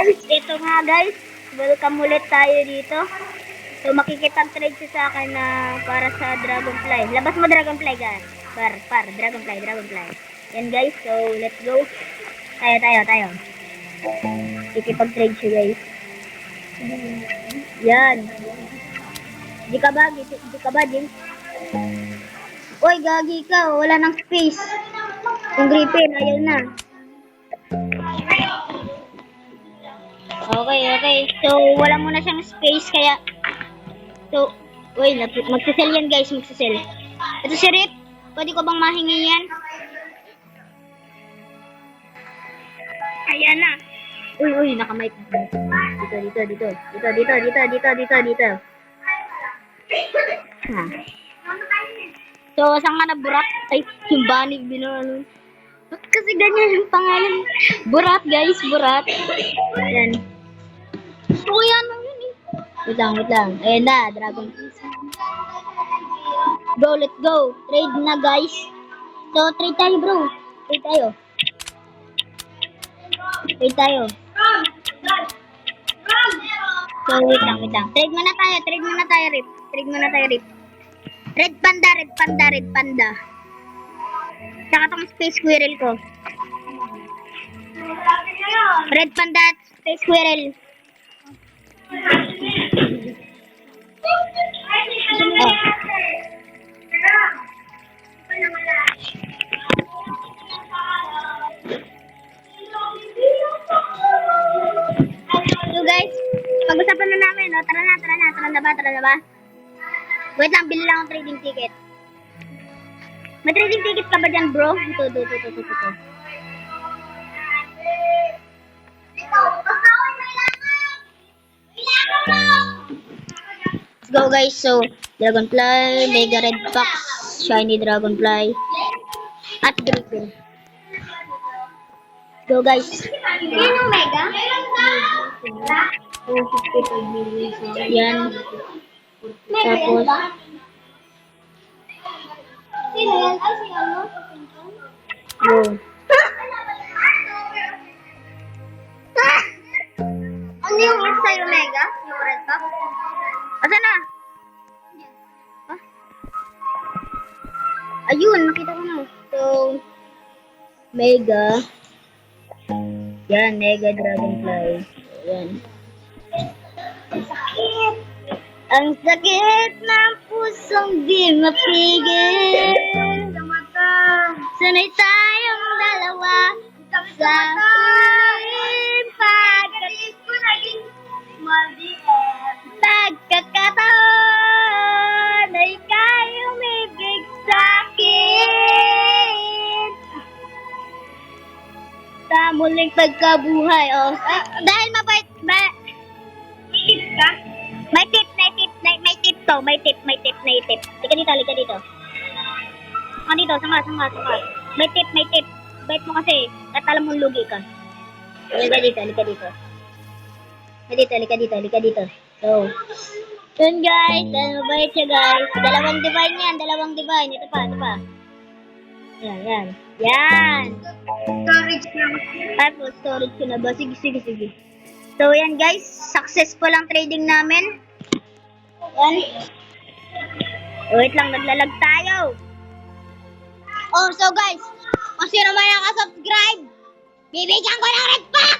Ito nga guys, welcome ulit tayo dito. So makikipag-trade siya sa akin na para sa Dragonfly. Labas mo Dragonfly guys. Dragonfly. Yan guys, so let's go. Tayo. Kikipag-trade siya guys. Yan. Di ka ba, James? Uy, gagi ka, wala nang space. Yung Griffin, ayaw na. Okay. So, wala muna siyang space, kaya... So, uy, magsisell yan guys, magsisell. Ito si Rip, pwede ko bang mahingi yan? Ayan na. Uy, nakamike. Dito. Ha. So, saan ka na burak? Ay, yung banig binano. Ba't kasi ganyan yung pangalan? Burat guys, burat. Ayan. So, yan lang yun eh. Wait lang. Ayan na, Dragon. Go, let's go. Trade na guys. So, trade tayo bro. Trade tayo. So, wait lang. Trade muna tayo, Rip. Red panda. Tsaka tong space squirrel ko. Red panda at space squirrel. Oh. So guys, pag-usapan na namin, no? Tara na ba? Wait lang, bili lang ang trading ticket. May trading ticket ka ba dyan, bro? Ito. Let's go guys, so Dragonfly, Mega Red Fox, Shiny Dragonfly, at Griffin. Go guys. Yung Mega? Yan. Tapos, Sino yan? Ay, si ano? go. Ano yung isa yung Mega? Yung Red Box? Asan na? Huh? Ayun, nakita ko na. So, Mega. Yan, Mega Dragonfly. Yan. Ang sakit ng pusong di mapigil. Sa mata. Sanay tayong dalawa sa huling Pagkalis ko naging maliit. pagkakataon ay ikaw umibig sa'kin. Sa muling pagkabuhay. Oh, dahil mabait ba? May tip ka? May tip. Lika dito. Sanga. May tip. Bait mo kasi. At alam mong lugi ka. Lika dito. So, yun guys. Dahil mabait siya guys. Dalawang divine. Ito pa. Yan. Storage lang. Tapos, storage ko na ba? Sige. So, yan guys. Successful ang trading namin. Yan. Wait lang, naglalag tayo. Oh, so guys, kung sino man nakasubscribe, bibigyan ko ng Red Box.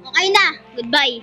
Okay na. Goodbye.